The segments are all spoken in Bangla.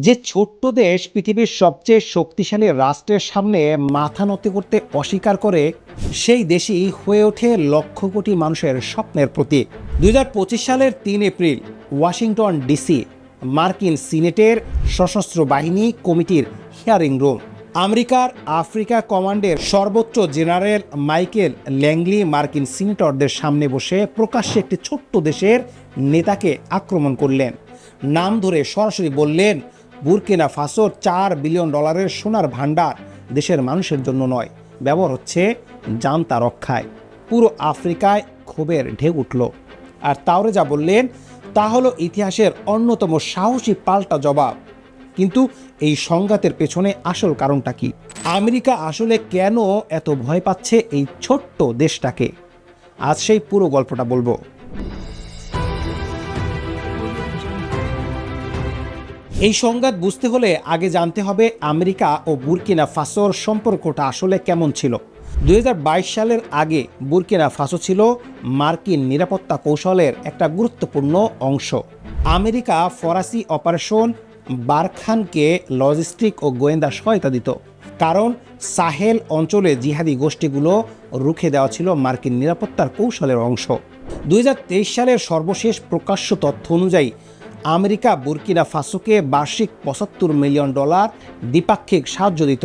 যে ছোট্ট দেশ পৃথিবীর সবচেয়ে শক্তিশালী রাষ্ট্রের সামনে মাথা নত করতে অস্বীকার করে, সেই দেশই হয়ে ওঠে লক্ষ কোটি মানুষের স্বপ্নের প্রতীক। 2025 সালের 3 এপ্রিল ওয়াশিংটন ডিসি, মার্কিন সিনেটের সশস্ত্র বাহিনী কমিটির হিয়ারিং রুম। আমেরিকার আফ্রিকা কমান্ডের সর্বোচ্চ জেনারেল মাইকেল ল্যাংলি মার্কিন সিনেটরদের সামনে বসে প্রকাশ্যে একটি ছোট্ট দেশের নেতাকে আক্রমণ করলেন। নাম ধরে সরাসরি বললেন, বুরকিনা ফাসোর $4 বিলিয়ন সোনার ভান্ডার দেশের মানুষের জন্য নয়, ব্যবহার হচ্ছে জান্তা রক্ষায়। পুরো আফ্রিকায় ক্ষোভের ঢেউ উঠল। আর তাওরে যা বললেন তা হলো ইতিহাসের অন্যতম সাহসী পাল্টা জবাব। কিন্তু এই সংঘাতের পেছনে আসল কারণটা কি? আমেরিকা আসলে কেন এত ভয় পাচ্ছে এই ছোট্ট দেশটাকে? আজ সেই পুরো গল্পটা বলবো। এই সংঘাত বুঝতে হলে আগে জানতে হবে আমেরিকা ও বুরকিনা ফাসোর সম্পর্কটা আসলে কেমন ছিল। 2022 সালের আগে বুরকিনা ফাসো ছিল মার্কিন নিরাপত্তা কৌশলের একটা গুরুত্বপূর্ণ অংশ। আমেরিকা ফরাসি অপারেশন বারখানকে লজিস্টিক ও গোয়েন্দা সহায়তা দিত, কারণ সাহেল অঞ্চলে জিহাদি গোষ্ঠীগুলো রুখে দেওয়া ছিল মার্কিন নিরাপত্তার কৌশলের অংশ। 2023 সালের সর্বশেষ প্রকাশ্য তথ্য অনুযায়ী আমেরিকা বুরকিনা ফাসোকে বার্ষিক $75 মিলিয়ন দ্বিপাক্ষিক সাহায্য দিত,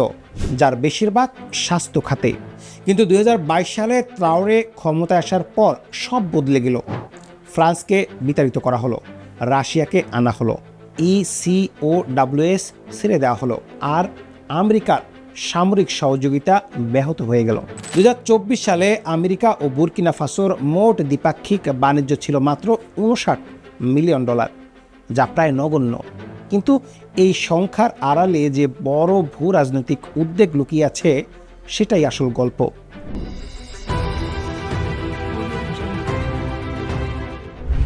যার বেশিরভাগ স্বাস্থ্য খাতে। কিন্তু 2022 সালে ট্রাওরে ক্ষমতায় আসার পর সব বদলে গেল। ফ্রান্সকে বিতাড়িত করা হলো, রাশিয়াকে আনা হলো, ECOWAS ছেড়ে দেওয়া হলো, আর আমেরিকার সামরিক সহযোগিতা ব্যাহত হয়ে গেল। 2024 সালে আমেরিকা ও বুরকিনা ফাসোর মোট দ্বিপাক্ষিক বাণিজ্য ছিল মাত্র $59 মিলিয়ন, যা প্রায় নগণ্য। কিন্তু এই সংখ্যার আড়ালে যে বড় ভূ রাজনৈতিক উদ্বেগ লুকিয়ে আছে, সেটাই আসল গল্প।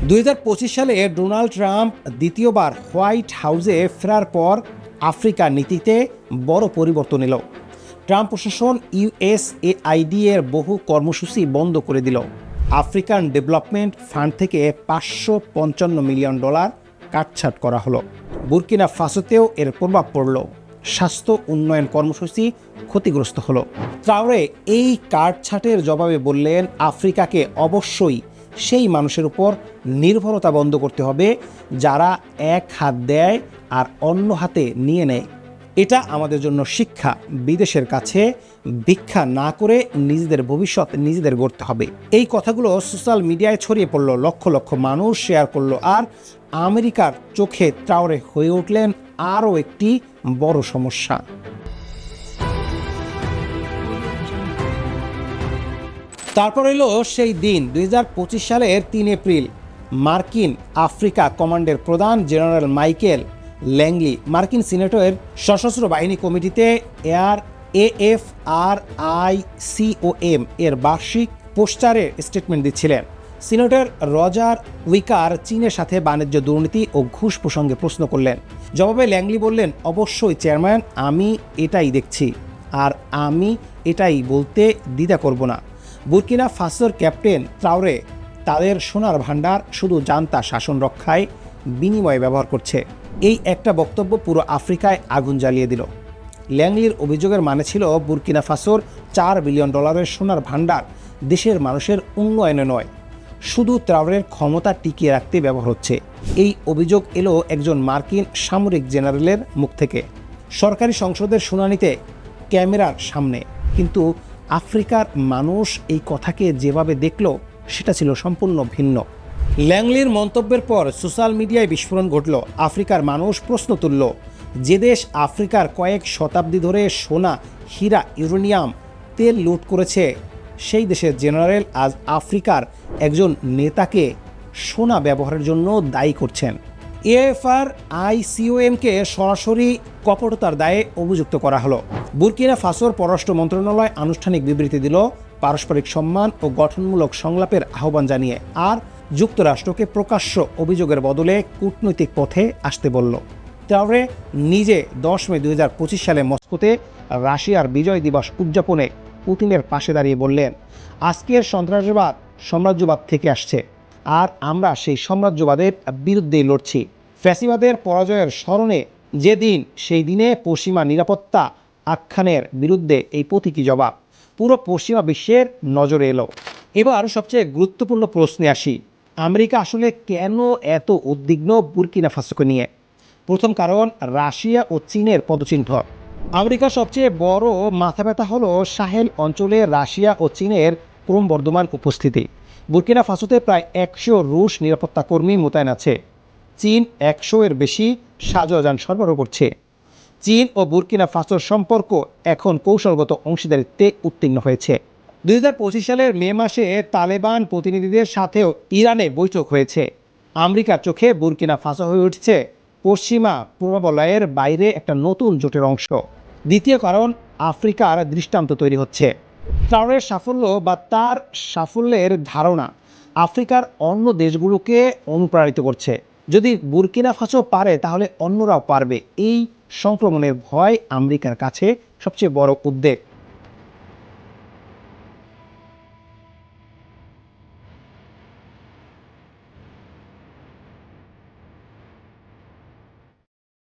2025 সালে ডোনাল্ড ট্রাম্প দ্বিতীয়বার হোয়াইট হাউসে ফেরার পর আফ্রিকার নীতিতে বড় পরিবর্তন এলো। ট্রাম্প প্রশাসন USAID এর বহু কর্মসূচি বন্ধ করে দিল। আফ্রিকান ডেভেলপমেন্ট ফান্ড থেকে $555 মিলিয়ন কাটছাট করা হলো। বুরকিনা ফাসোতেও এর প্রভাব পড়ল। স্বাস্থ্য উন্নয়ন কর্মসূচি ক্ষতিগ্রস্ত হলো। ট্রাওরে এই কাটছাটের জবাবে বললেন, আফ্রিকাকে অবশ্যই সেই মানুষের উপর নির্ভরতা বন্ধ করতে হবে যারা এক হাত দেয় আর অন্য হাতে নিয়ে নেয়। এটা আমাদের জন্য শিক্ষা। বিদেশের কাছে ভিক্ষা না করে নিজেদের ভবিষ্যৎ নিজেদের গড়তে হবে। এই কথাগুলো সোশ্যাল মিডিয়ায় ছড়িয়ে পড়লো, লক্ষ লক্ষ মানুষ শেয়ার করলো, আর আমেরিকার চোখে ট্রাওরে হয়ে উঠলেন আরও একটি বড় সমস্যা। তারপর এলো সেই দিন, 2025 সালের 3 এপ্রিল। মার্কিন আফ্রিকা কমান্ডের প্রধান জেনারেল মাইকেল ল্যাংলি মার্কিন সিনেটের সশস্ত্র বাহিনী কমিটিতে AFRICOM এর বার্ষিক পোস্টারের স্টেটমেন্ট দিচ্ছিলেন। সিনেটর রজার উইকার চীনের সাথে বাণিজ্য দুর্নীতি ও ঘুষ প্রসঙ্গে প্রশ্ন করলেন। জবাবে ল্যাংলি বললেন, অবশ্যই চেয়ারম্যান, আমি এটাই দেখছি, আর আমি এটাই বলতে দ্বিধা করব না। বুরকিনা ফাসোর ক্যাপ্টেন ট্রাওরে তাদের সোনার ভান্ডার শুধু জান্তা শাসন রক্ষায় বিনিময়ে ব্যবহার করছে। এই একটা বক্তব্য পুরো আফ্রিকায় আগুন জ্বালিয়ে দিল। ল্যাংলির অভিযোগের মানে ছিল বুরকিনা ফাসোর $4 বিলিয়ন সোনার ভান্ডার দেশের মানুষের উন্নয়নে নয়, শুধু ট্রাওরের ক্ষমতা টিকিয়ে রাখতে ব্যবহার হচ্ছে। এই অভিযোগ এলো একজন মার্কিন সামরিক জেনারেলের মুখ থেকে, সরকারি সংসদের শুনানিতে ক্যামেরার সামনে। কিন্তু আফ্রিকার মানুষ এই কথাকে যেভাবে দেখল, সেটা ছিল সম্পূর্ণ ভিন্ন। ল্যাংলির মন্তব্যের পর সোশ্যাল মিডিয়ায় বিস্ফোরণ ঘটল। আফ্রিকার মানুষ প্রশ্ন তুলল, যে দেশ আফ্রিকার কয়েক শতাব্দী ধরে সোনা, হীরা, ইউরেনিয়াম, তেল লুট করেছে, সেই দেশের জেনারেল আজ আফ্রিকার একজন নেতাকে সোনা ব্যবহারের জন্য দায়ী করছেন। AFRICOMকে সরাসরি কপটতার দায়ে অভিযুক্ত করা হলো। বুরকিনা ফাসোর পররাষ্ট্র মন্ত্রণালয় আনুষ্ঠানিক বিবৃতি দিল, পারস্পরিক সম্মান ও গঠনমূলক সংলাপের আহ্বান জানিয়ে, আর যুক্তরাষ্ট্রকে প্রকাশ্য অভিযোগের বদলে কূটনৈতিক পথে আসতে বলল। ট্রাওরে নিজে 10 মে 2025 সালে মস্কোতে রাশিয়ার বিজয় দিবস উদযাপনে পুতিনের পাশে দাঁড়িয়ে বললেন, আজকের সন্ত্রাসবাদ সাম্রাজ্যবাদ থেকে আসছে, আর আমরা সেই সাম্রাজ্যবাদের বিরুদ্ধেই লড়ছি। ফ্যাসিবাদের পরাজয়ের স্মরণে যেদিন সেই দিনে পশ্চিমা নিরাপত্তা আখ্যানের বিরুদ্ধে এই প্রতীকী জবাব পুরো পশ্চিমা বিশ্বের নজরে এলো। এবার সবচেয়ে গুরুত্বপূর্ণ প্রশ্নে আসি, আমেরিকা আসলে কেন এত উদ্বিগ্ন বুর্কিনা ফাসোকে নিয়ে? প্রথম কারণ রাশিয়া ও চীনের পদচিহ্ন। আমেরিকার সবচেয়ে বড় মাথা ব্যথা হলো সাহেল অঞ্চলে রাশিয়া ও চীনের ক্রমবর্ধমান উপস্থিতি। বুর্কিনা ফাসোতে প্রায় 100 রুশ নিরাপত্তা কর্মী মোতায়েন আছে। চীন 100 এর বেশি সাজোযান সরবরাহ করছে। চীন ও বুর্কিনা ফাসোর সম্পর্ক এখন কৌশলগত অংশীদারিত্বে উত্তীর্ণ হয়েছে। 2025 সালের মে মাসে তালেবান প্রতিনিধিদের সাথেও ইরানে বৈঠক হয়েছে। আমেরিকার চোখে বুর্কিনা ফাসো হয়ে উঠছে পশ্চিমা পূর্ববলয়ের বাইরে একটা নতুন জোটের অংশ। দ্বিতীয় কারণ, আফ্রিকার দৃষ্টান্ত তৈরি হচ্ছে। ট্রাওরের সাফল্য বা তার সাফল্যের ধারণা আফ্রিকার অন্য দেশগুলোকে অনুপ্রাণিত করছে। যদি বুর্কিনা ফাসো পারে তাহলে অন্যরাও পারবে। এই সংক্রমণের ভয় আমেরিকার কাছে সবচেয়ে বড় উদ্বেগ।